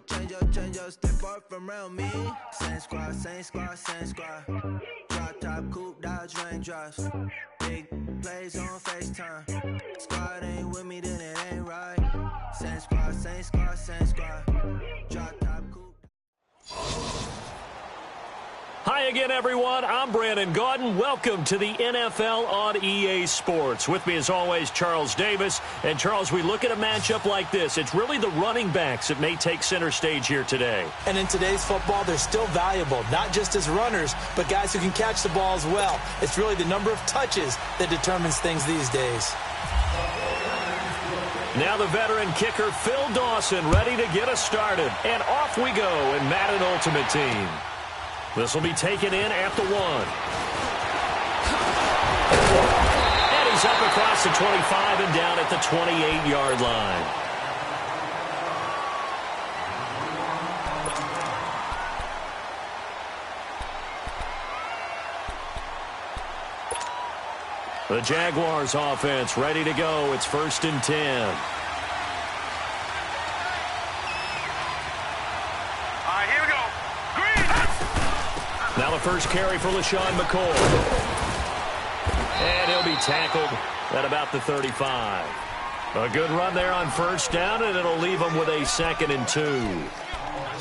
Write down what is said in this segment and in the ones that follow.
change up, step up from around me. Same squad, same squad, same squad. Drop top, coupe, dodge, raindrops. Big plays on FaceTime. Squad ain't with me, then it ain't right. Same squad, same squad, same squad. Drop top, coupe. Hi again, everyone. I'm Brandon Gaudin. Welcome to the NFL on EA Sports. With me, as always, Charles Davis. And, Charles, we look at a matchup like this. It's really the running backs that may take center stage here today. And in today's football, they're still valuable, not just as runners, but guys who can catch the ball as well. It's really the number of touches that determines things these days. Now the veteran kicker, Phil Dawson, ready to get us started. And off we go in Madden Ultimate Team. This will be taken in at the 1. And he's up across the 25 and down at the 28-yard line. The Jaguars offense ready to go. It's 1st and 10. Now the first carry for LaShawn McCoy. And he'll be tackled at about the 35. A good run there on 1st down, and it'll leave them with a 2nd and 2.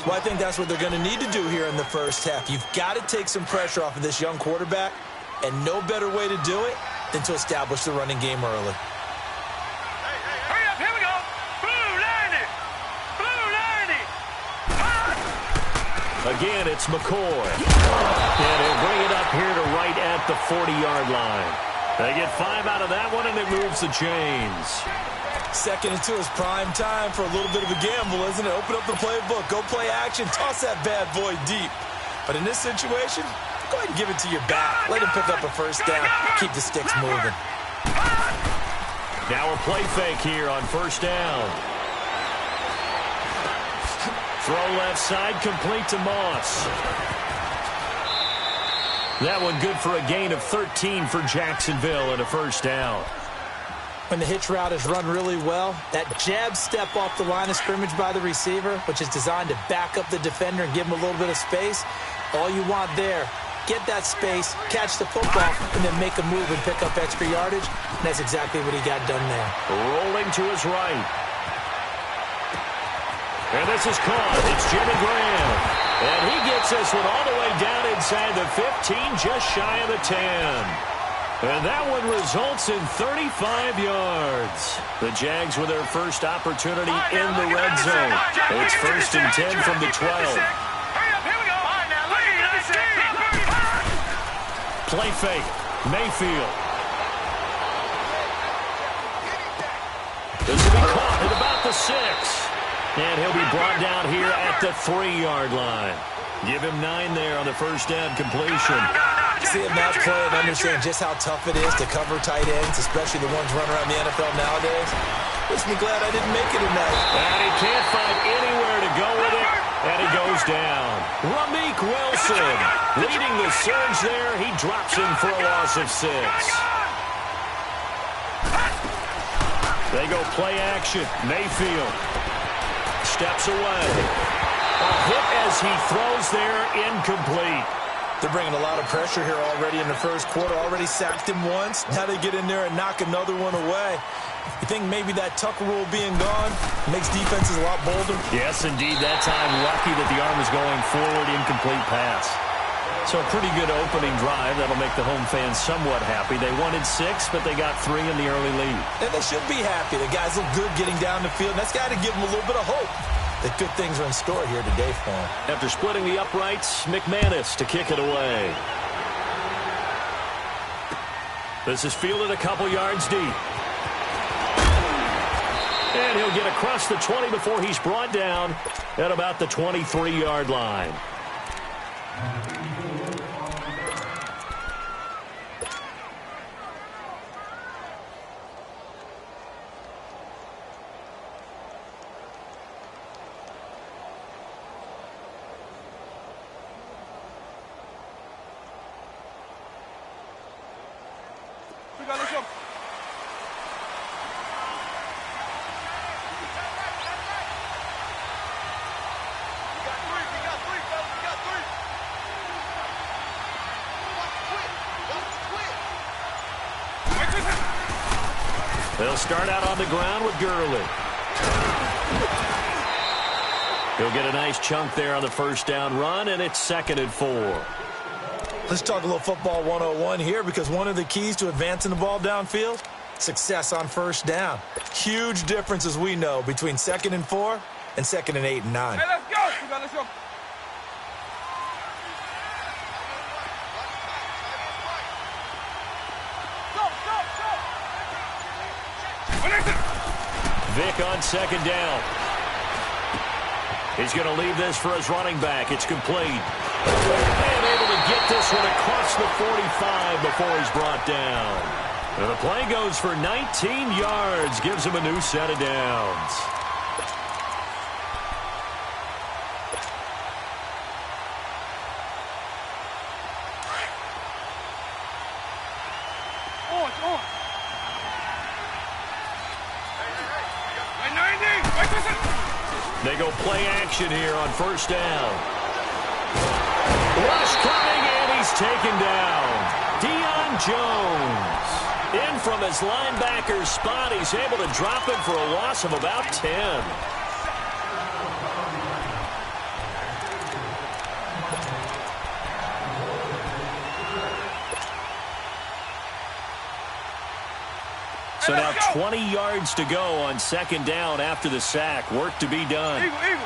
Well, I think that's what they're going to need to do here in the first half. You've got to take some pressure off of this young quarterback, and no better way to do it than to establish the running game early. Hurry up, here we go. Blue 90. Blue 90. Again, it's McCoy. And he'll bring it up here to right at the 40-yard line. They get 5 out of that one, and it moves the chains. 2nd and 2 is prime time for a little bit of a gamble, isn't it? Open up the playbook, go play action, toss that bad boy deep. But in this situation, go ahead and give it to your back. Let him pick up a 1st down. Keep the sticks moving. Now a play fake here on 1st down. Throw left side, complete to Moss. That one good for a gain of 13 for Jacksonville and a 1st down. When the hitch route is run really well, that jab step off the line of scrimmage by the receiver, which is designed to back up the defender and give him a little bit of space, all you want there, get that space, catch the football, and then make a move and pick up extra yardage. And that's exactly what he got done there. Rolling to his right. And this is caught. It's Jimmy Graham. And he gets this one all the way down inside the 15, just shy of the 10. And that one results in 35 yards. The Jags with their first opportunity in the red zone. It's 1st and 10 from the 12. Play fake. Mayfield. This will be caught at about the 6. And he'll be brought down here at the 3-yard line. Give him 9 there on the 1st down completion. See a match play and understand just how tough it is to cover tight ends, especially the ones running around the NFL nowadays. Makes me glad I didn't make it tonight. And he can't find anywhere to go with it, and he goes down. Ramik Wilson leading the surge there. He drops him for a loss of 6. They go play action. Mayfield steps away. A hit as he throws there, incomplete. They're bringing a lot of pressure here already in the first quarter. Already sacked him once. Now they get in there and knock another one away. You think maybe that Tucker rule being gone makes defenses a lot bolder? Yes, indeed. That time, lucky that the arm is going forward, incomplete pass. So a pretty good opening drive. That'll make the home fans somewhat happy. They wanted 6, but they got 3 in the early lead. And they should be happy. The guys look good getting down the field. That's got to give them a little bit of hope that good things are in store here today for them. After splitting the uprights, McManus to kick it away. This is fielded a couple yards deep. And he'll get across the 20 before he's brought down at about the 23-yard line. They'll start out on the ground with Gurley. He'll get a nice chunk there on the first down run, and it's 2nd and 4. Let's talk a little football 101 here, because one of the keys to advancing the ball downfield, success on first down. Huge difference, as we know, between 2nd and 4 and 2nd and 8 and 9. Hey, let's go. Let's go. Vick on 2nd down. He's going to leave this for his running back. It's complete. And able to get this one across the 45 before he's brought down. And the play goes for 19 yards. Gives him a new set of downs. They go play action here on first down. Rush coming, and he's taken down. Deion Jones. In from his linebacker spot. He's able to drop it for a loss of about 10. So now 20 yards to go on 2nd down after the sack. Work to be done. Eagle, eagle.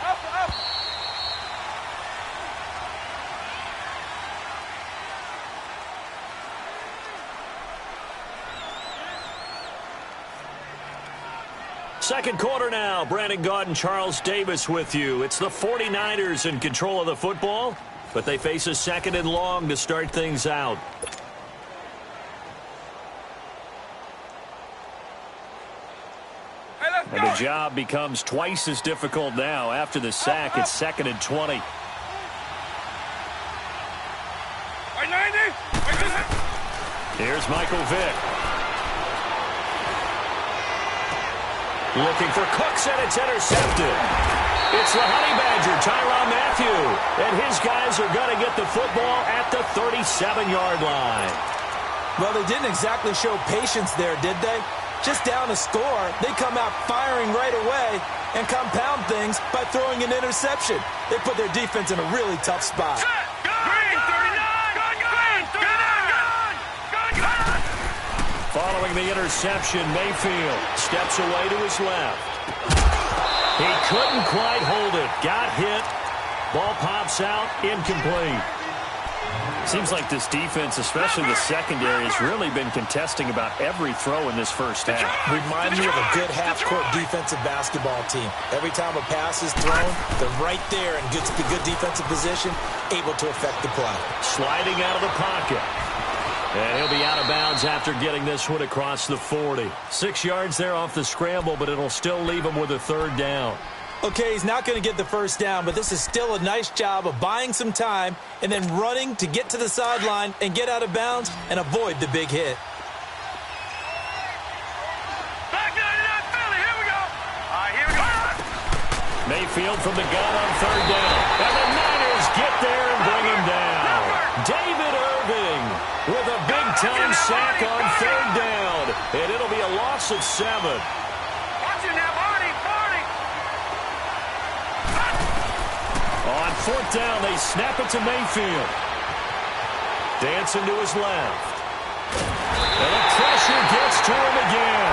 Up. Second quarter now. Brandon Gaudin, Charles Davis with you. It's the 49ers in control of the football, but they face a 2nd and long to start things out. And the job becomes twice as difficult now. After the sack, it's 2nd and 20. Here's Michael Vick. Looking for Cooks, and it's intercepted. It's the Honey Badger, Tyrann Mathieu. And his guys are going to get the football at the 37-yard line. Well, they didn't exactly show patience there, did they? Just down a score, they come out firing right away and compound things by throwing an interception. They put their defense in a really tough spot. Following the interception, Mayfield steps away to his left. He couldn't quite hold it. Got hit. Ball pops out. Incomplete. Seems like this defense, especially the secondary, has really been contesting about every throw in this first half. Remind me of a good half-court defensive basketball team. Every time a pass is thrown, they're right there in good defensive position, able to affect the play. Sliding out of the pocket. And he'll be out of bounds after getting this one across the 40. 6 yards there off the scramble, but it'll still leave him with a 3rd down. Okay, he's not going to get the first down, but this is still a nice job of buying some time and then running to get to the sideline and get out of bounds and avoid the big hit. Mayfield from the gun on 3rd down. And the Niners get there and bring him down. David Irving with a big-time sack on 3rd down. And it'll be a loss of 7. On 4th down, they snap it to Mayfield. Dancing to his left. And the pressure gets to him again.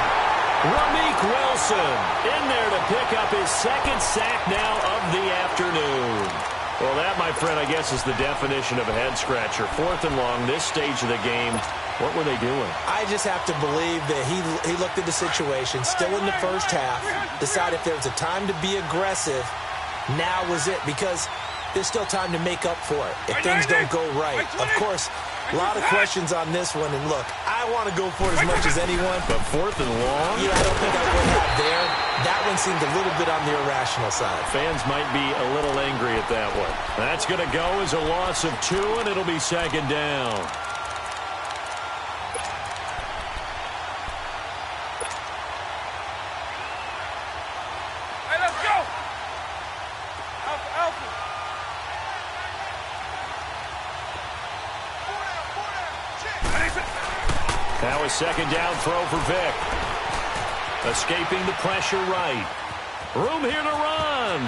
Ramik Wilson in there to pick up his 2nd sack now of the afternoon. Well, that, my friend, I guess is the definition of a head-scratcher. 4th and long, this stage of the game. What were they doing? I just have to believe that he looked at the situation, still in the first half, decided if there was a time to be aggressive, now was it, because there's still time to make up for it if things don't go right. Of course, a lot of questions on this one, and look, I want to go for it as much as anyone. But 4th and long? Yeah, I don't think I would have there. That one seemed a little bit on the irrational side. Fans might be a little angry at that one. That's going to go as a loss of 2, and it'll be 2nd down. Now a second down throw for Vic. Escaping the pressure right. Room here to run.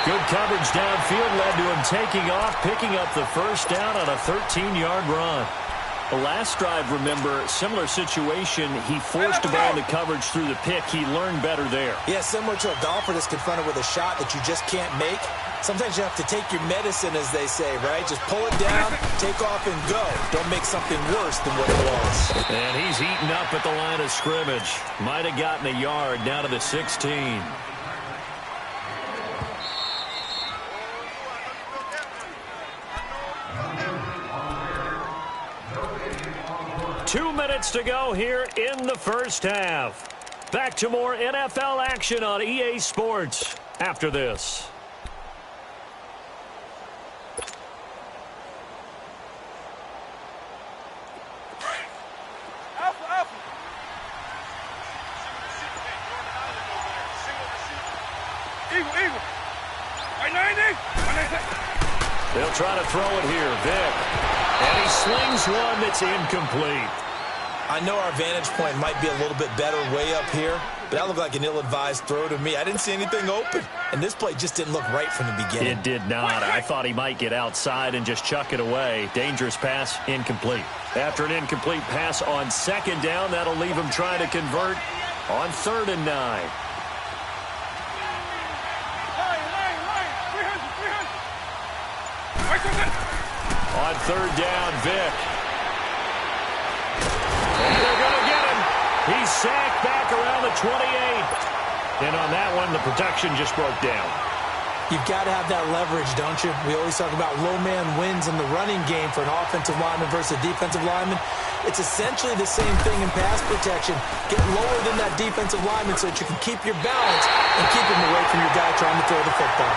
Good coverage downfield led to him taking off, picking up the first down on a 13-yard run. The last drive, remember, similar situation. He forced a ball into coverage through the pick. He learned better there. Yeah, similar to a golfer that's confronted with a shot that you just can't make. Sometimes you have to take your medicine, as they say, right? Just pull it down, take off, and go. Don't make something worse than what it was. And he's eaten up at the line of scrimmage. Might have gotten a yard down to the 16. Two minutes to go here in the first half. Back to more NFL action on EA Sports after this. They'll try to throw it here, Vic. And he slings one that's incomplete. I know our vantage point might be a little bit better way up here, but that looked like an ill-advised throw to me. I didn't see anything open, and this play just didn't look right from the beginning. It did not. I thought he might get outside and just chuck it away. Dangerous pass, incomplete. After an incomplete pass on second down, that'll leave him trying to convert on 3rd and 9. On 3rd down, Vic. And they're going to get him. He's sacked back around the 28. And on that one, the protection just broke down. You've got to have that leverage, don't you? We always talk about low man wins in the running game for an offensive lineman versus a defensive lineman. It's essentially the same thing in pass protection. Get lower than that defensive lineman so that you can keep your balance and keep him away from your guy trying to throw the football.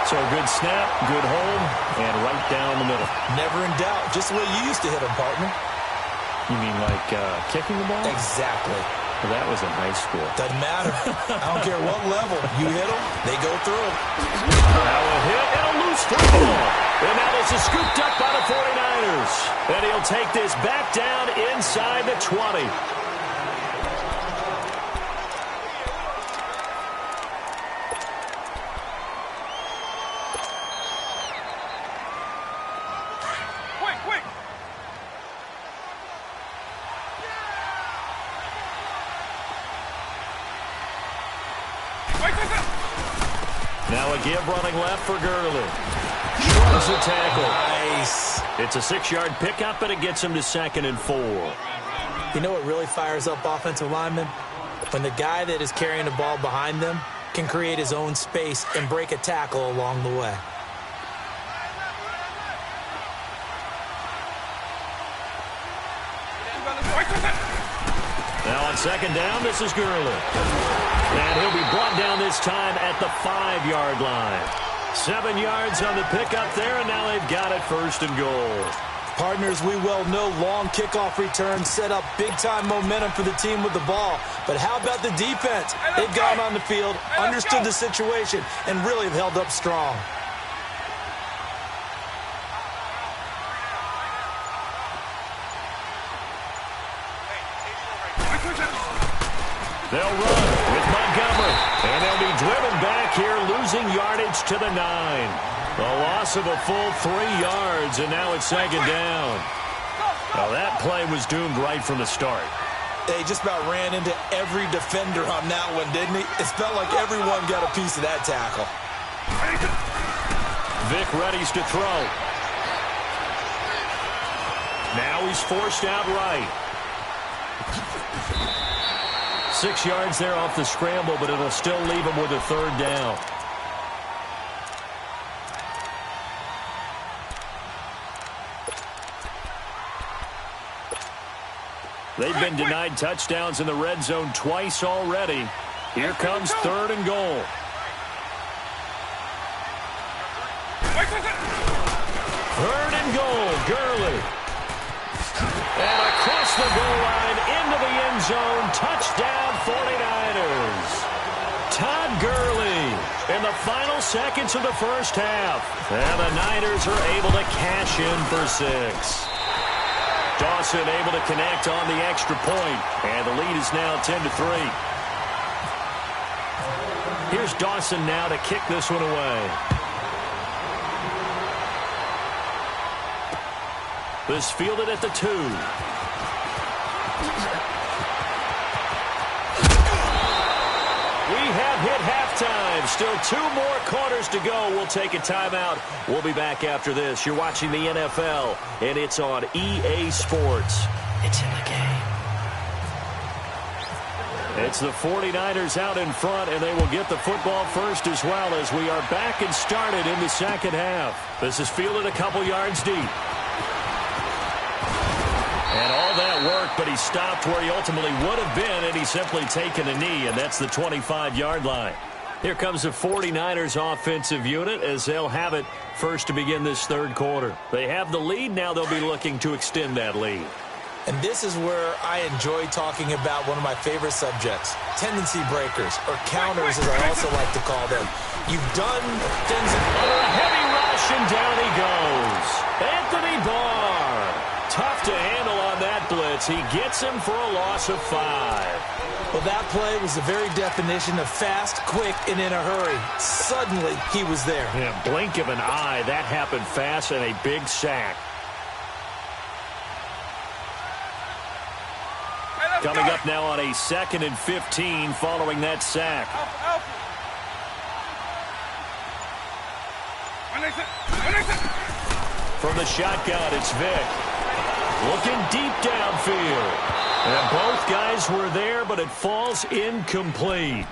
So a good snap, good hold, and right down the middle. Never in doubt. Just the way you used to hit him, partner. You mean like kicking the ball? Exactly. Well, that was in high school. Doesn't matter. I don't care what level. You hit them, they go through. Now a hit and a loose football. And now this is scooped up by the 49ers. And he'll take this back down inside the 20. Now a give running left for Gurley. Shrugs the tackle. Nice. It's a 6-yard pickup, and it gets him to 2nd and 4. You know what really fires up offensive linemen? When the guy that is carrying the ball behind them can create his own space and break a tackle along the way. Now on 2nd down, this is Gurley. And he'll be brought down this time at the 5-yard line. 7 yards on the pickup there, and now they've got it 1st and goal. Partners, we well know long kickoff returns set up big-time momentum for the team with the ball. But how about the defense? They've gone on the field, understood the situation, and really have held up strong. They'll run with Montgomery, and they'll be driven back here, losing yardage to the 9. A loss of a full 3 yards, and now it's 2nd down. Well, that play was doomed right from the start. They just about ran into every defender on that one, didn't he? It felt like everyone got a piece of that tackle. Vic readies to throw. Now he's forced out right. 6 yards there off the scramble, but it'll still leave him with a 3rd down. They've been denied touchdowns in the red zone twice already. Here comes 3rd and goal. Third and goal, Gurley. And across the goal line into the end zone, touchdown 49ers. Todd Gurley in the final seconds of the first half. And the Niners are able to cash in for 6. Dawson able to connect on the extra point, and the lead is now 10-3. Here's Dawson now to kick this one away. This fielded at the 2. We have hit halftime. Still 2 more quarters to go. We'll take a timeout. We'll be back after this. You're watching the NFL, and it's on EA Sports. It's in the game. It's the 49ers out in front, and they will get the football first as well as we are back and started in the second half. This is fielded a couple yards deep. And all that work, but he stopped where he ultimately would have been, and he's simply taken a knee, and that's the 25-yard line. Here comes the 49ers offensive unit as they'll have it first to begin this third quarter. They have the lead. Now they'll be looking to extend that lead. And this is where I enjoy talking about one of my favorite subjects, tendency breakers, or counters as I also like to call them. You've done things under a heavy rush, and down he goes. Anthony Barr. Tough to handle on that blitz. He gets him for a loss of 5. Well, that play was the very definition of fast, quick, and in a hurry. Suddenly, he was there. Yeah, blink of an eye. That happened fast, and a big sack. Coming up now on a 2nd and 15 following that sack. From the shotgun, it's Vick. Looking deep downfield. And both guys were there, but it falls incomplete.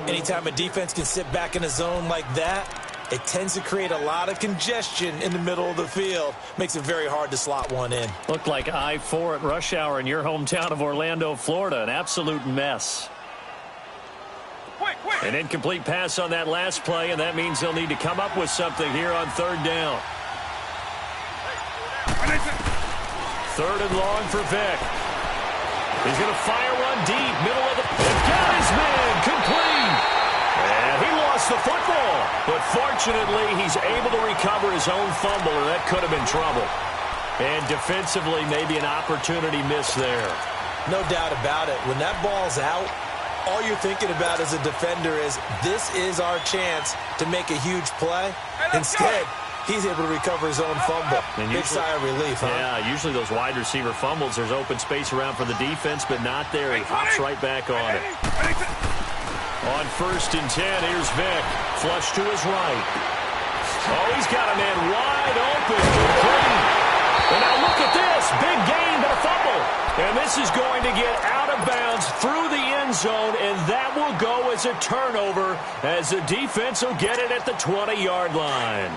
Anytime a defense can sit back in a zone like that, it tends to create a lot of congestion in the middle of the field. Makes it very hard to slot one in. Looked like I-4 at rush hour in your hometown of Orlando, Florida. An absolute mess. An incomplete pass on that last play, and that means they'll need to come up with something here on 3rd down. 3rd and long for Vick. He's going to fire one deep, middle of the... Got his man, complete! And he lost the football. But fortunately, he's able to recover his own fumble, or that could have been trouble. And defensively, maybe an opportunity missed there. No doubt about it. When that ball's out, all you're thinking about as a defender is, this is our chance to make a huge play. Instead, he's able to recover his own fumble. And big sigh of relief, huh? Yeah, usually those wide receiver fumbles, there's open space around for the defense, but not there. He hops right back on it. On 1st and 10, here's Vick. Flush to his right. Oh, he's got a man wide open. Complete. And now look at this. Big gain, but a fumble. And this is going to get out of bounds through the end zone, and that will go as a turnover as the defense will get it at the 20-yard line.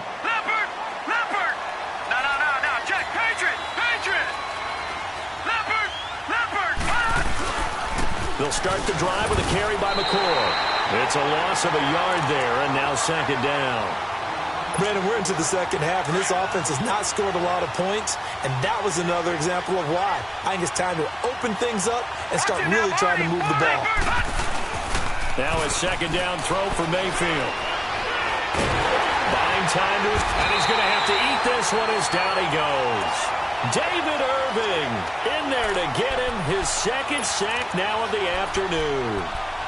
They'll start the drive with a carry by McCord. It's a loss of a yard there, and now 2nd down. Brandon, we're into the second half, and this offense has not scored a lot of points, and that was another example of why. I think it's time to open things up and start really trying to move the ball. Now a 2nd down throw for Mayfield. Buying time to his, and he's going to have to eat this one as down he goes. David Irving in there to get him his 2nd sack now of the afternoon.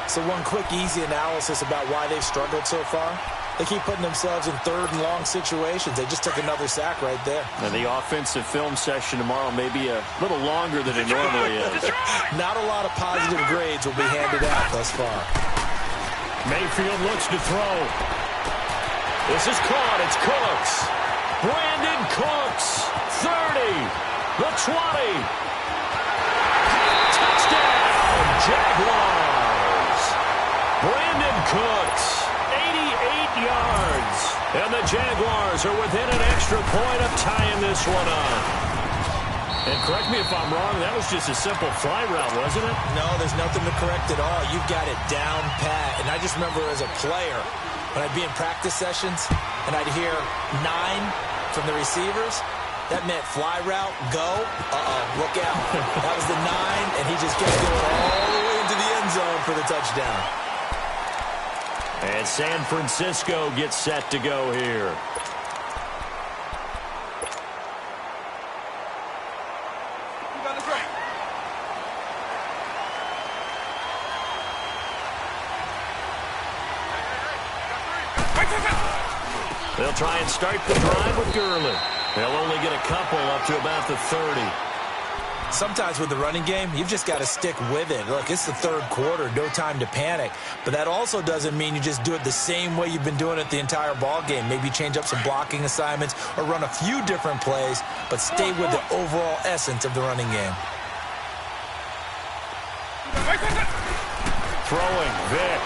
So one quick, easy analysis about why they've struggled so far. They keep putting themselves in 3rd and long situations. They just took another sack right there. And the offensive film session tomorrow may be a little longer than it normally is. Not a lot of positive grades will be handed out thus far. Mayfield looks to throw. This is caught. It's Cooks. Brandon Cooks. 30. The 20. Touchdown, Jaguars. Brandon Cooks. 88 yards. And the Jaguars are within an extra point of tying this one up. And correct me if I'm wrong, that was just a simple fly route, wasn't it? No, there's nothing to correct at all. You've got it down pat. And I just remember as a player, when I'd be in practice sessions and I'd hear 9 from the receivers, that meant fly route, go, look out. That was the 9, and he just kept going all the way into the end zone for the touchdown. And San Francisco gets set to go here. They'll try and start the drive with Gurley. They'll only get a couple up to about the 30. Sometimes with the running game, you've just got to stick with it. Look, it's the third quarter, no time to panic. But that also doesn't mean you just do it the same way you've been doing it the entire ball game. Maybe change up some blocking assignments or run a few different plays, but stay with the overall essence of the running game. Throwing, Vic.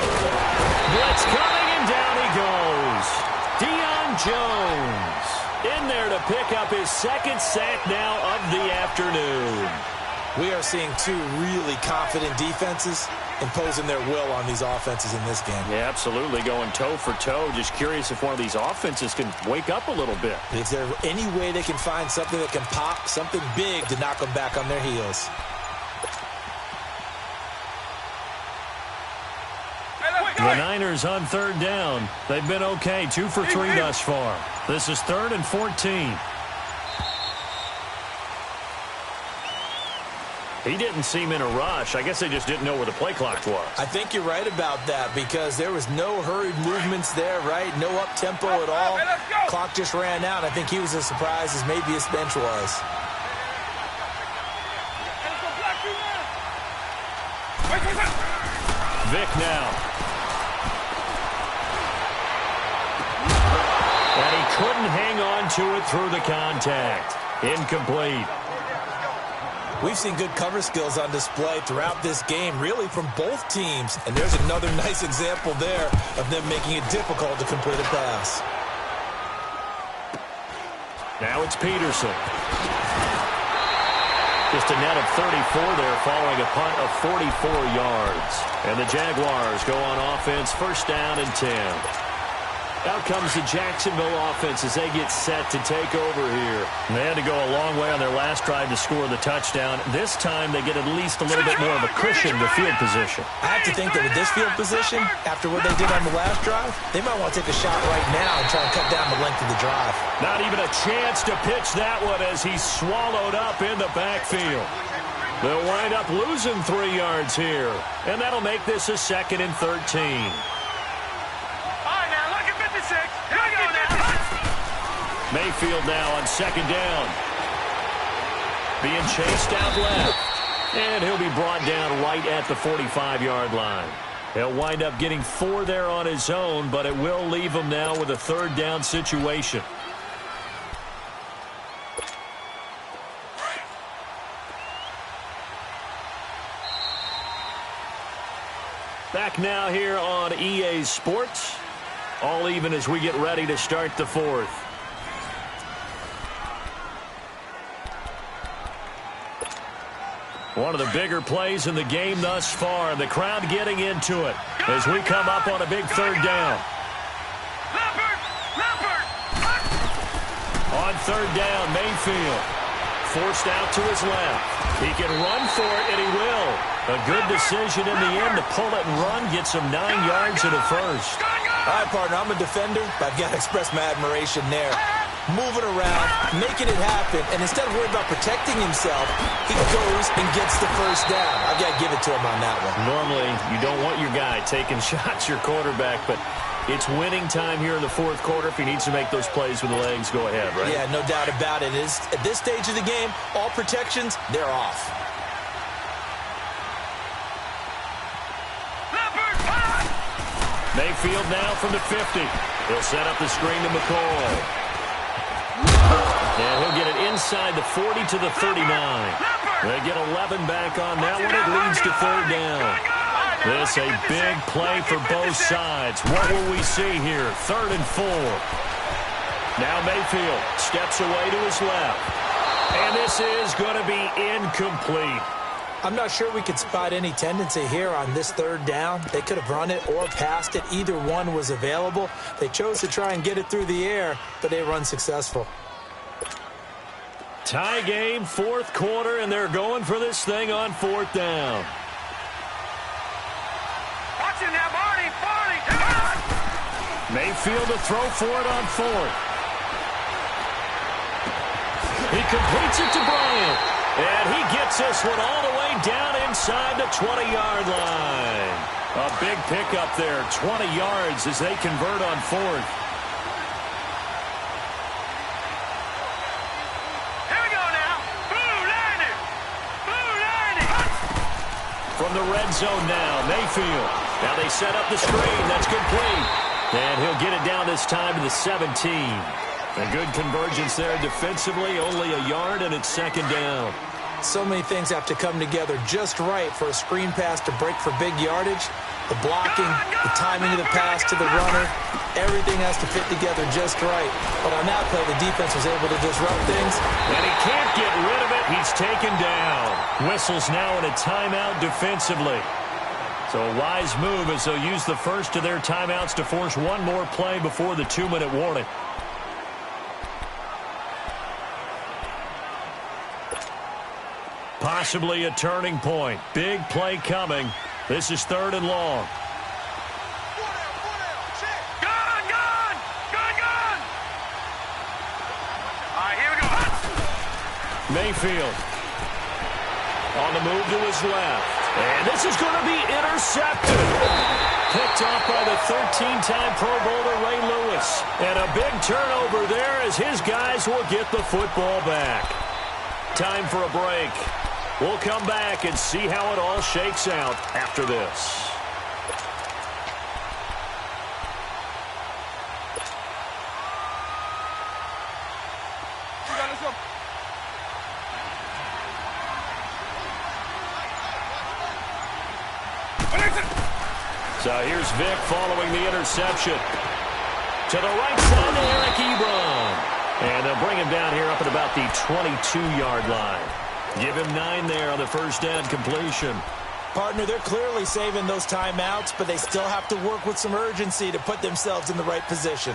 Blitz coming, and down he goes. Deion Jones in there to pick up his second sack now of the afternoon. We are seeing two really confident defenses imposing their will on these offenses in this game. Yeah, absolutely, going toe for toe. Just curious if one of these offenses can wake up a little bit. Is there any way they can find something that can pop, something big to knock them back on their heels? The Niners on third down. They've been okay, 2 for 3 thus far. This is 3rd and 14. He didn't seem in a rush. I guess they just didn't know where the play clock was. I think you're right about that because there was no hurried movements there, right? No up-tempo at all. Clock just ran out. I think he was as surprised as maybe his bench was. Vic now. And he couldn't hang on to it through the contact. Incomplete. We've seen good cover skills on display throughout this game, really from both teams. And there's another nice example there of them making it difficult to complete a pass. Now it's Peterson. Just a net of 34 there following a punt of 44 yards. And the Jaguars go on offense, 1st down and 10. Out comes the Jacksonville offense as they get set to take over here. And they had to go a long way on their last drive to score the touchdown. This time they get at least a little bit more of a cushion to field position. I have to think that with this field position, after what they did on the last drive, they might want to take a shot right now and try and cut down the length of the drive. Not even a chance to pitch that one as he's swallowed up in the backfield. They'll wind up losing 3 yards here. And that'll make this a 2nd and 13. Mayfield now on 2nd down. Being chased out left. And he'll be brought down right at the 45-yard line. He'll wind up getting 4 there on his own, but it will leave him now with a 3rd down situation. Back now here on EA Sports. All even as we get ready to start the 4th. One of the bigger plays in the game thus far. The crowd getting into it as we come up on a big 3rd down. On 3rd down, Mayfield forced out to his left. He can run for it, and he will. A good decision in the end to pull it and run. Gets him 9 yards and a 1st. All right, partner, I'm a defender, but I've got to express my admiration there. Moving around, making it happen, and instead of worrying about protecting himself, he goes and gets the 1st down. I've got to give it to him on that one. Normally, you don't want your guy taking shots, your quarterback, but it's winning time here in the 4th quarter. If he needs to make those plays with the legs, go ahead, right? Yeah, no doubt about it. At this stage of the game, all protections, they're off. Mayfield now from the 50. He'll set up the screen to McCoy. And he'll get it inside the 40 to the 39. They get 11 back on that one. It leads to 3rd down. This a big play for both sides. What will we see here? 3rd and 4. Now Mayfield steps away to his left. And this is going to be incomplete. I'm not sure we could spot any tendency here on this 3rd down. They could have run it or passed it. Either one was available. They chose to try and get it through the air, but they run successful. Tie game, 4th quarter, and they're going for this thing on 4th down. Watch it now, Barney. Mayfield to throw for it on 4th. He completes it to Bryant. And he gets this one all the way down inside the 20-yard line. A big pickup there, 20 yards as they convert on fourth. Here we go now. Blue landing. Blue landing. From the red zone now, Mayfield. Now they set up the screen. That's complete. And he'll get it down this time to the 17. A good convergence there defensively, only a yard, and it's second down. So many things have to come together just right for a screen pass to break for big yardage. The blocking, the timing of the pass to the runner, everything has to fit together just right. But on that play, the defense was able to disrupt things. And he can't get rid of it. He's taken down. Whistles now in a timeout defensively. So a wise move as they'll use the first of their timeouts to force one more play before the 2-minute warning. Possibly a turning point. Big play coming. This is 3rd and long. Gun, gun. Gun, gun. All right, here we go. Mayfield on the move to his left. And this is going to be intercepted. Picked off by the 13-time Pro Bowler Ray Lewis. And a big turnover there as his guys will get the football back. Time for a break. We'll come back and see how it all shakes out after this. Let's go. So here's Vic following the interception. To the right side to Eric Ebron. And they'll bring him down here up at about the 22-yard line. Give him 9 there on the first down completion. Partner, they're clearly saving those timeouts, but they still have to work with some urgency to put themselves in the right position.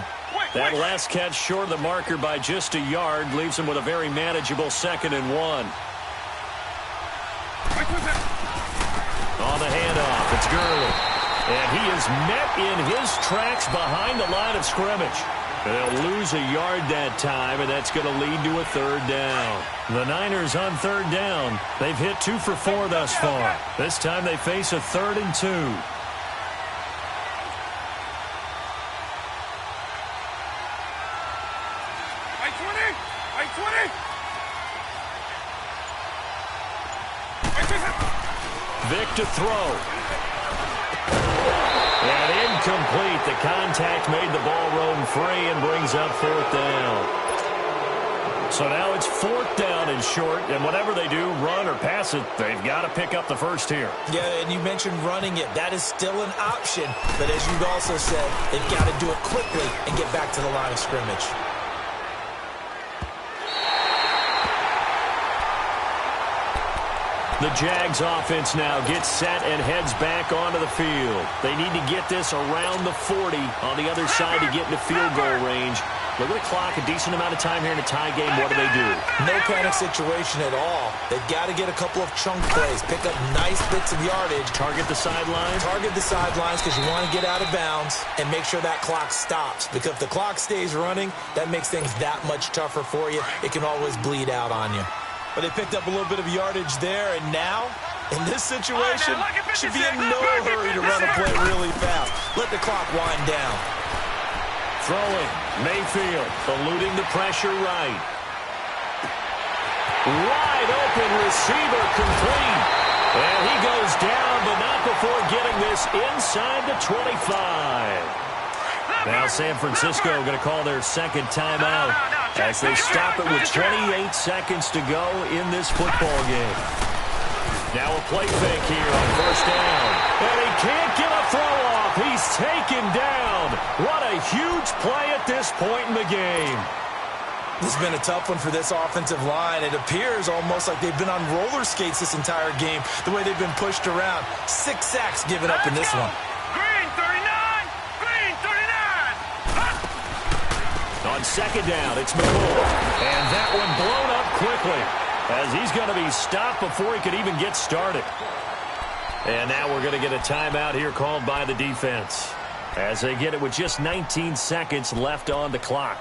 That last catch short of the marker by just a yard leaves them with a very manageable 2nd and 1. On the handoff, it's Gurley. And he is met in his tracks behind the line of scrimmage. They'll lose a yard that time, and that's going to lead to a 3rd down. The Niners on 3rd down. They've hit 2 for 4 thus far. This time they face a 3rd and 2. Vic to throw. And incomplete. The contact made the ball roam free and brings up 4th down. So now it's 4th down and short, and whatever they do, run or pass it, they've got to pick up the first here. Yeah, and you mentioned running it. That is still an option. But as you've also said, they've got to do it quickly and get back to the line of scrimmage. The Jags offense now gets set and heads back onto the field. They need to get this around the 40 on the other side to get into field goal range. Look at the clock, a decent amount of time here in a tie game. What do they do? No panic situation at all. They've got to get a couple of chunk plays, pick up nice bits of yardage. Target the sidelines? Target the sidelines because you want to get out of bounds and make sure that clock stops. Because if the clock stays running, that makes things that much tougher for you. It can always bleed out on you. But they picked up a little bit of yardage there, and now, in this situation, should be in no hurry to run a play really fast. Let the clock wind down. Throwing, Mayfield, eluding the pressure right. Wide open receiver complete. And he goes down, but not before getting this inside the 25. Now San Francisco going to call their 2nd timeout as they stop it with 28 seconds to go in this football game. Now a play fake here on 1st down. And he can't get a throw off. He's taken down. What a huge play at this point in the game. This has been a tough one for this offensive line. It appears almost like they've been on roller skates this entire game, the way they've been pushed around. 6 sacks given up in this one. Green 39. Green 39. On 2nd down, it's McCoy. And that one blown up quickly as he's going to be stopped before he could even get started. And now we're going to get a timeout here called by the defense as they get it with just 19 seconds left on the clock.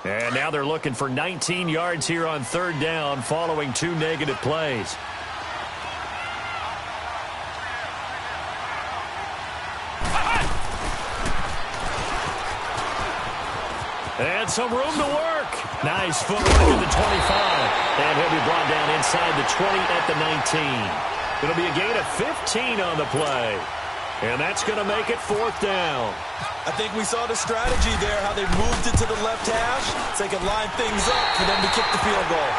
And now they're looking for 19 yards here on third down following 2 negative plays. And some room to work. Nice footwork at the 25. And he'll be brought down inside the 20 at the 19. It'll be a gain of 15 on the play. And that's going to make it fourth down. I think we saw the strategy there, how they moved it to the left hash so they could line things up for them to kick the field goal.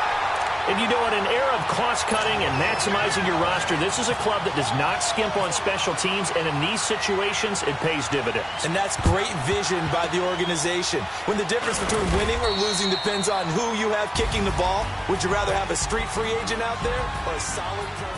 And you know, in an era of cost-cutting and maximizing your roster, this is a club that does not skimp on special teams, and in these situations, it pays dividends. And that's great vision by the organization. When the difference between winning or losing depends on who you have kicking the ball, would you rather have a street free agent out there or a solid player?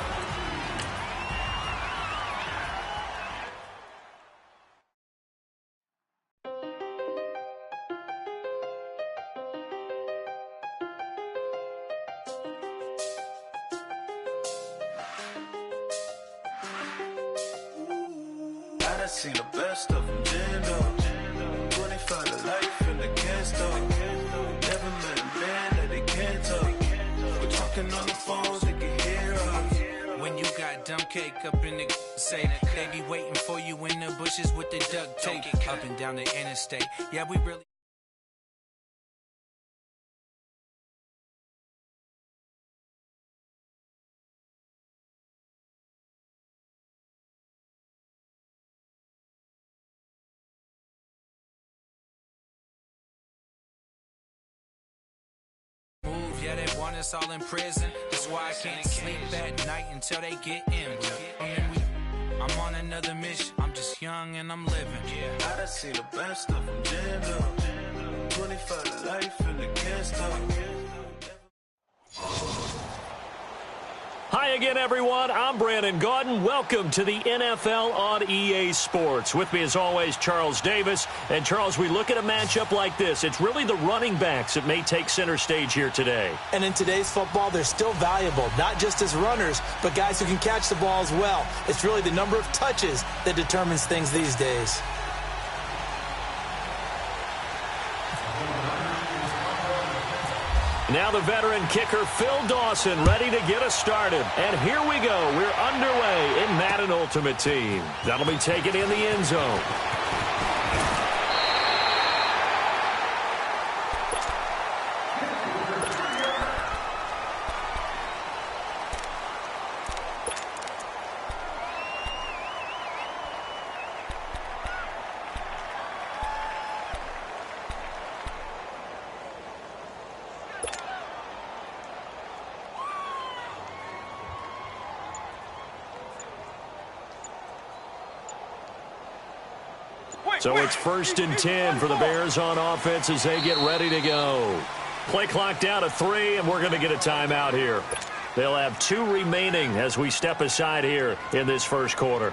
I seen the best of them, Jando. 25 to life in the can't stop. Never met a man that they can't talk. We're talking on the phones, they can hear us. When you got dumb cake up in the say, they be waiting for you in the bushes with the duct tape. Up and down the interstate. Yeah, we really. Yeah, they want us all in prison. That's why I can't sleep at night until they get in. I'm on another mission. I'm just young and I'm living. Yeah, I done seen the best of them, Jando. 25 to life in the can't stop. Hi again, everyone. I'm Brandon Gaudin. Welcome to the NFL on EA Sports. With me, as always, Charles Davis. And, Charles, we look at a matchup like this. It's really the running backs that may take center stage here today. And in today's football, they're still valuable, not just as runners, but guys who can catch the ball as well. It's really the number of touches that determines things these days. Now the veteran kicker, Phil Dawson, ready to get us started. And here we go. We're underway in Madden Ultimate Team. That'll be taken in the end zone. So it's 1st and 10 for the Bears on offense as they get ready to go. Play clock down to 3, and we're going to get a timeout here. They'll have 2 remaining as we step aside here in this first quarter.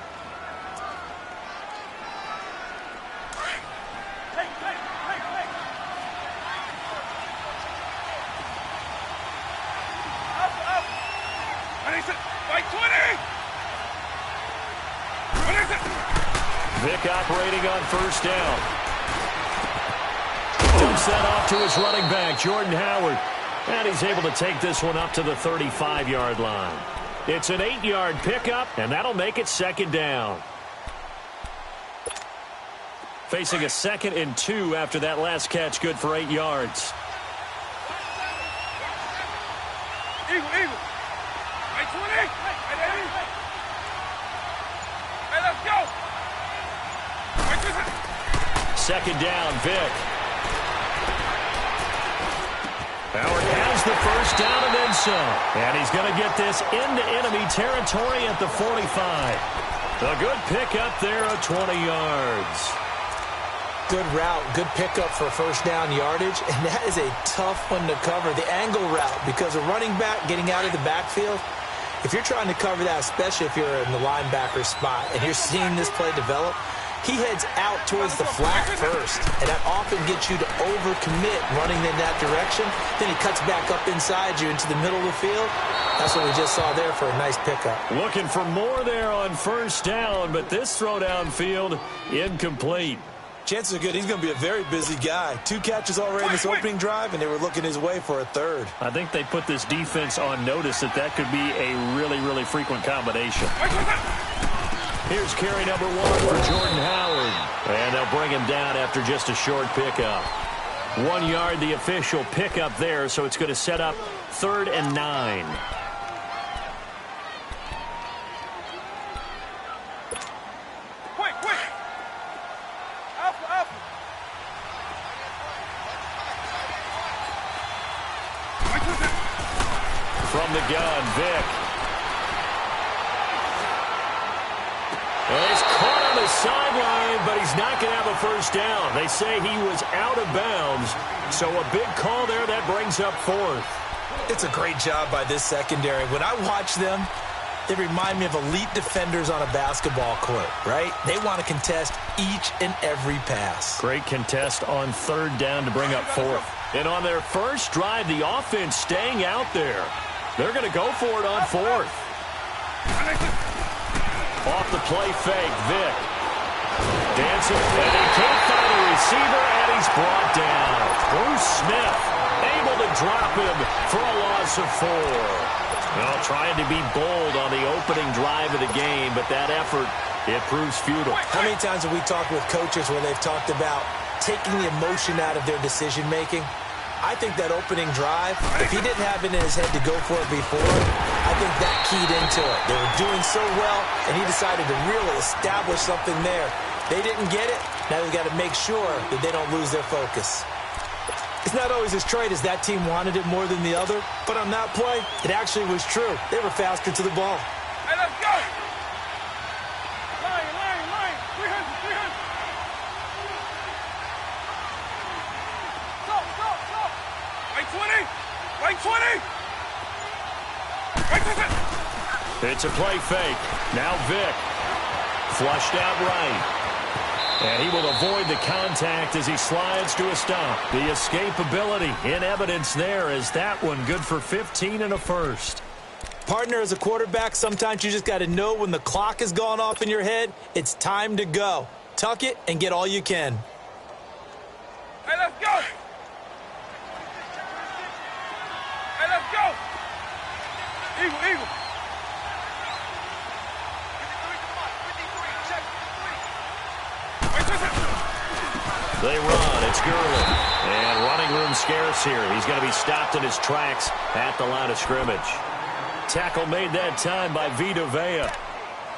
Vic operating on 1st down. Dumps that off to his running back, Jordan Howard. And he's able to take this one up to the 35-yard line. It's an 8-yard pickup, and that'll make it 2nd down. Facing a 2nd and 2 after that last catch, good for 8 yards. Eagle. Right 20. Hey, let's go. 2nd down, Vic. Howard has the 1st down and then some. And he's going to get this into enemy territory at the 45. A good pickup there of 20 yards. Good route, good pickup for 1st down yardage, and that is a tough one to cover, the angle route, because a running back getting out of the backfield, if you're trying to cover that, especially if you're in the linebacker spot and you're seeing this play develop, he heads out towards the flat first, and that often gets you to overcommit running in that direction. Then he cuts back up inside you into the middle of the field. That's what we just saw there for a nice pickup. Looking for more there on 1st down, but this throw downfield incomplete. Chances are good he's going to be a very busy guy. 2 catches already in this opening drive, and they were looking his way for a third. I think they put this defense on notice that could be a really, really frequent combination. Here's carry number 1 for Jordan Howard. And they'll bring him down after just a short pickup. 1 yard, the official pickup there, so it's going to set up 3rd and 9. From the gun, Vick. And he's caught on the sideline, but he's not going to have a first down. They say he was out of bounds, so a big call there that brings up 4th. It's a great job by this secondary. When I watch them, they remind me of elite defenders on a basketball court, right? They want to contest each and every pass. Great contest on 3rd down to bring up 4th. And on their first drive, the offense staying out there. They're going to go for it on 4th. Off the play fake, Vick. Dancing, and he can't find a receiver, and he's brought down. Bruce Smith able to drop him for a loss of 4. Well, trying to be bold on the opening drive of the game, but that effort, it proves futile. How many times have we talked with coaches where they've talked about taking the emotion out of their decision-making? I think that opening drive, if he didn't have it in his head to go for it before, I think that keyed into it. They were doing so well, and he decided to really establish something there. They didn't get it. Now they've got to make sure that they don't lose their focus. It's not always as straight as that team wanted it more than the other, but on that play, it actually was true. They were faster to the ball. Hey, let's go! Line, 300. Right 20! It's a play fake. Now Vick. Flushed out right. And he will avoid the contact as he slides to a stop. The escapability in evidence there as that one good for 15 and a first. Partner, as a quarterback, sometimes you just got to know when the clock has gone off in your head, it's time to go. Tuck it and get all you can. Hey, let's go! Eagle. They run. It's Gurley. And running room scarce here. He's going to be stopped in his tracks at the line of scrimmage. Tackle made that time by Vita Vea.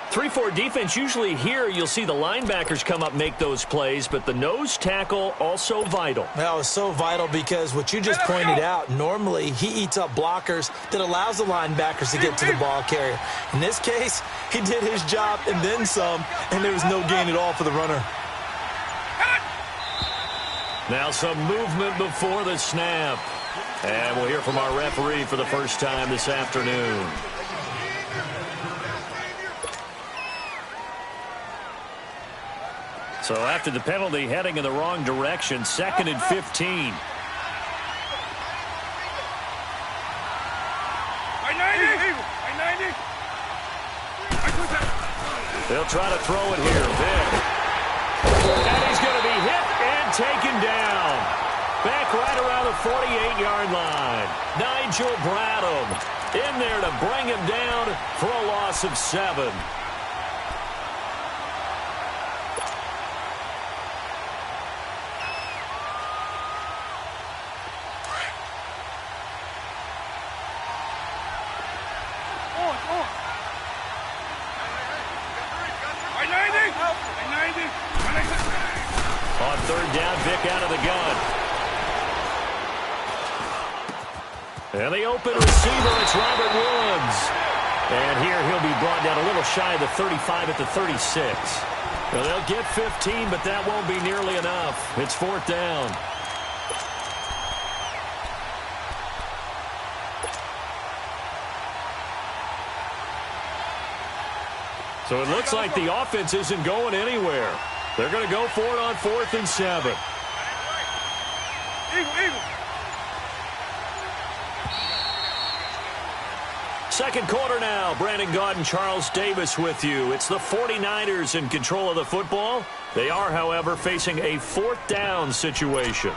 3-4 defense, usually here you'll see the linebackers come up, make those plays, but the nose tackle also vital. Well, it's so vital because what you just pointed out, normally he eats up blockers that allows the linebackers to get to the ball carrier. In this case, he did his job and then some, and there was no gain at all for the runner. Now some movement before the snap. And we'll hear from our referee for the first time this afternoon. So after the penalty, heading in the wrong direction, 2nd and 15. They'll try to throw it here. Vick. And he's going to be hit and taken down. Back right around the 48-yard line. Nigel Bradham in there to bring him down for a loss of 7. On 3rd down, Vick out of the gun. And the open receiver, it's Robert Woods. And here he'll be brought down a little shy of the 35 at the 36. Well, they'll get 15, but that won't be nearly enough. It's 4th down. So it looks like the offense isn't going anywhere. They're going to go for it on 4th and 7. Eagle. Second quarter now. Brandon Gaudin, Charles Davis with you. It's the 49ers in control of the football. They are, however, facing a 4th down situation.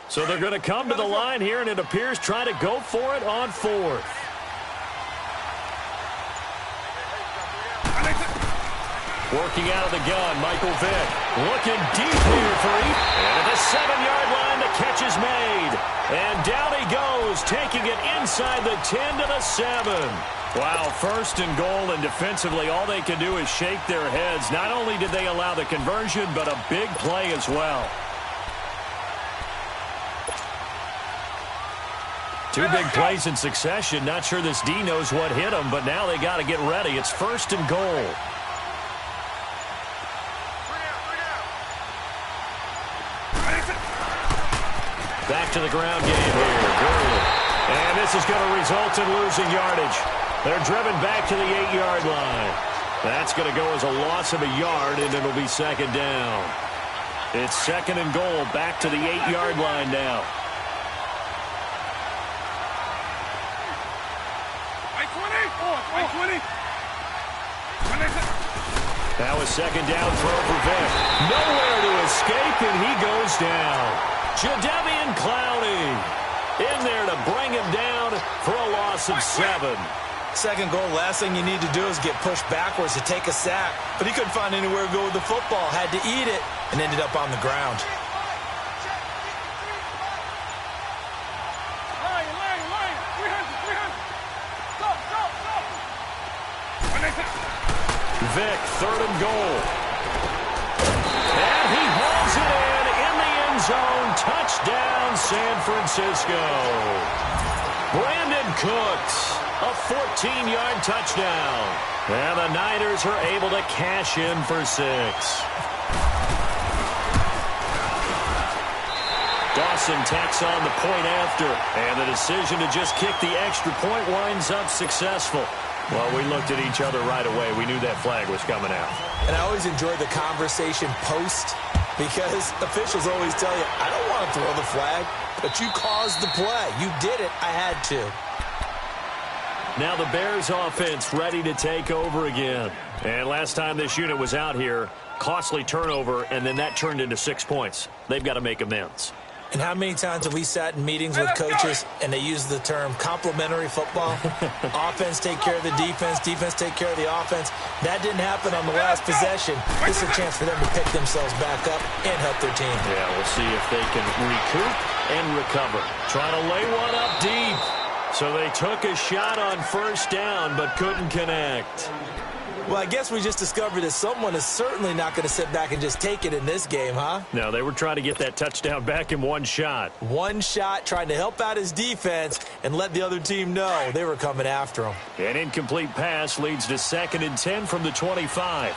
So they're going to come to the line here, and it appears trying to go for it on 4th. Working out of the gun, Michael Vick. Looking deep here for Eat. And at the 7-yard line, the catch is made. And down he goes, taking it inside the 10 to the 7. Wow, 1st and goal, and defensively, all they can do is shake their heads. Not only did they allow the conversion, but a big play as well. 2 big plays in succession. Not sure this D knows what hit him, but now they got to get ready. It's 1st and goal. Back to the ground game here. Gurley. And this is going to result in losing yardage. They're driven back to the 8-yard line. That's going to go as a loss of a yard, and it'll be 2nd down. It's 2nd and goal, back to the 8-yard line now. Now a 2nd down throw for Vick. Nowhere to escape, and he goes down. Jadeveon Clowney in there to bring him down for a loss of 7. 2nd goal, last thing you need to do is get pushed backwards to take a sack. But he couldn't find anywhere to go with the football. Had to eat it and ended up on the ground. Vick, 3rd and goal. And he hauls it in the end zone. Touchdown, San Francisco. Brandon Cooks, a 14-yard touchdown. And the Niners are able to cash in for 6. Dawson tacks on the point after. And the decision to just kick the extra point winds up successful. Well, we looked at each other right away. We knew that flag was coming out. And I always enjoy the conversation post because officials always tell you, I don't want to throw the flag, but you caused the play. You did it. I had to. Now the Bears offense ready to take over again. And last time this unit was out here, costly turnover, and then that turned into 6 points. They've got to make amends. And how many times have we sat in meetings with coaches and they use the term complementary football? Offense take care of the defense, defense take care of the offense. That didn't happen on the last possession. This is a chance for them to pick themselves back up and help their team. Yeah, we'll see if they can recoup and recover. Trying to lay one up deep. So they took a shot on 1st down but couldn't connect. Well, I guess we just discovered that someone is certainly not going to sit back and just take it in this game, huh? No, they were trying to get that touchdown back in one shot. One shot, trying to help out his defense and let the other team know they were coming after him. An incomplete pass leads to 2nd and 10 from the 25.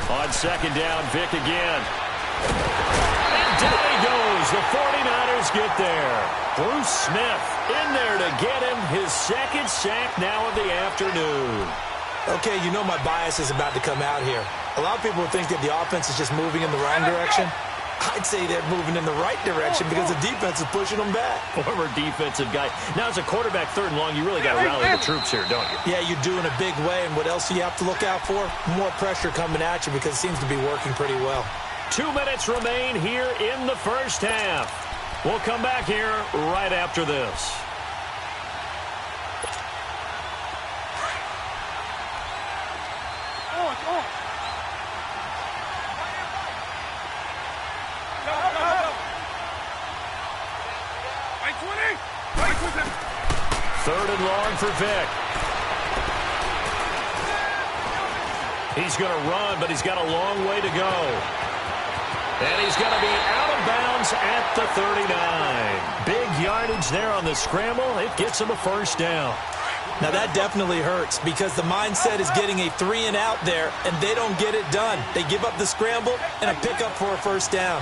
On 2nd down, Vick again. And down he goes. The 49ers get there. Bruce Smith in there to get him his 2nd sack now of the afternoon. Okay, you know my bias is about to come out here. A lot of people think that the offense is just moving in the wrong direction. I'd say they're moving in the right direction because the defense is pushing them back. Former defensive guy. Now, as a quarterback, 3rd and long, you really got to rally the troops here, don't you? Yeah, you do in a big way. And what else do you have to look out for? More pressure coming at you because it seems to be working pretty well. 2 minutes remain here in the 1st half. We'll come back here right after this. Third and long for Vick. He's going to run, but he's got a long way to go. And he's going to be out of bounds at the 39. Big yardage there on the scramble. It gets him a 1st down. Now, that definitely hurts because the mindset is getting a 3-and-out there, and they don't get it done. They give up the scramble and a pickup for a 1st down.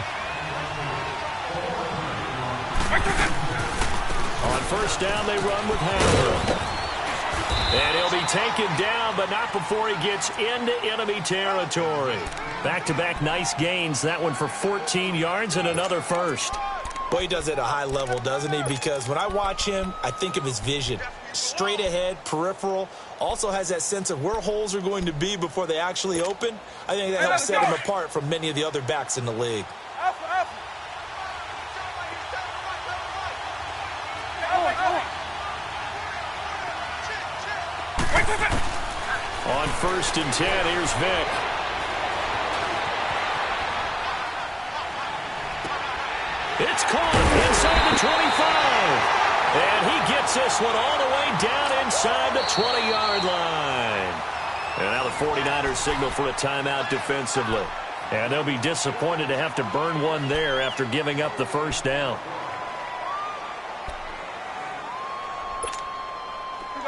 On first down they run with Hamler. And he'll be taken down, but not before he gets into enemy territory. Back-to-back nice gains. That one for 14 yards and another first. Well, he does it at a high level, doesn't he? Because when I watch him, I think of his vision. Straight ahead, peripheral. Also has that sense of where holes are going to be before they actually open. I think that helps set him apart from many of the other backs in the league. On 1st and 10, here's Vick. It's caught inside the 25. And he gets this one all the way down inside the 20-yard line. And now the 49ers signal for a timeout defensively. And they'll be disappointed to have to burn one there after giving up the first down.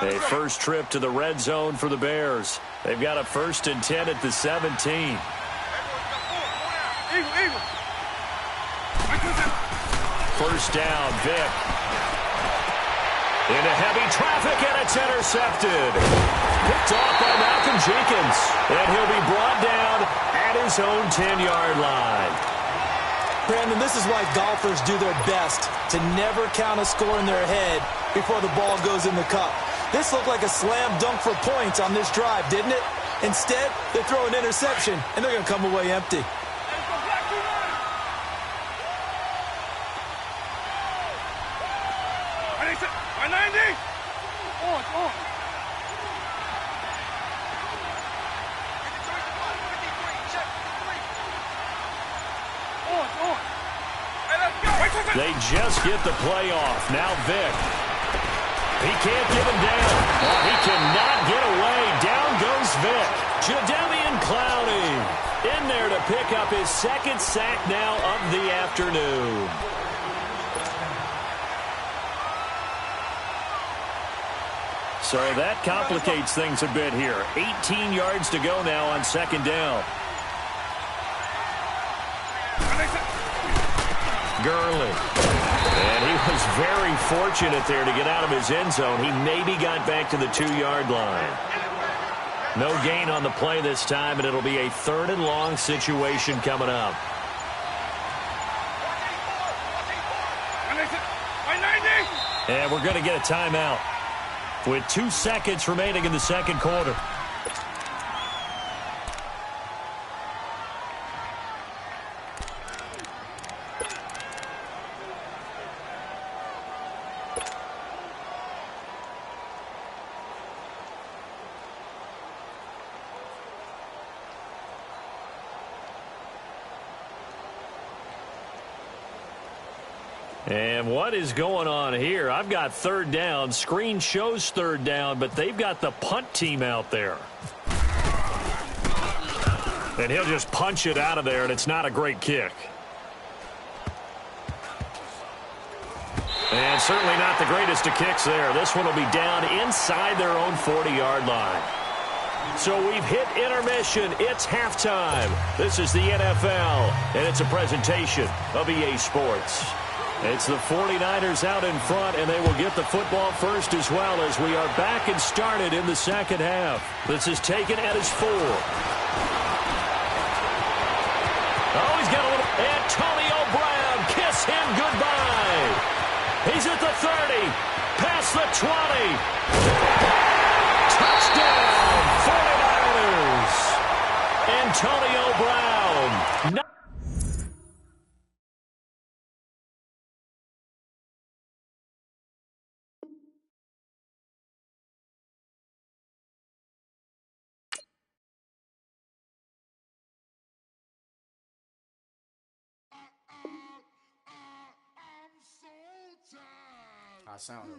A first trip to the red zone for the Bears. They've got a 1st and 10 at the 17. First down, Vick. Into heavy traffic, and it's intercepted. Picked off by Malcolm Jenkins. And he'll be brought down at his own 10-yard line. Brandon, this is why golfers do their best to never count a score in their head before the ball goes in the cup. This looked like a slam dunk for points on this drive, didn't it? Instead, they throw an interception, and they're going to come away empty. They just get the play off. Now Vick. He can't get him down. Oh, he cannot get away. Down goes Vick. Jadeveon Clowney in there to pick up his 2nd sack now of the afternoon. So that complicates things a bit here. 18 yards to go now on 2nd down. Gurley. And he was very fortunate there to get out of his end zone. He maybe got back to the 2-yard line. No gain on the play this time, and it'll be a 3rd and long situation coming up. And we're going to get a timeout with 2 seconds remaining in the 2nd quarter. And what is going on here? I've got 3rd down. Screen shows 3rd down, but they've got the punt team out there. And he'll just punch it out of there, and it's not a great kick. And certainly not the greatest of kicks there. This one will be down inside their own 40-yard line. So we've hit intermission. It's halftime. This is the NFL, and it's a presentation of EA Sports. It's the 49ers out in front, and they will get the football first as well as we are back and started in the 2nd half. This is taken at his 4. Oh, he's got a little... Antonio Brown, kiss him goodbye. He's at the 30, past the 20. Touchdown, 49ers. Antonio Brown. I sound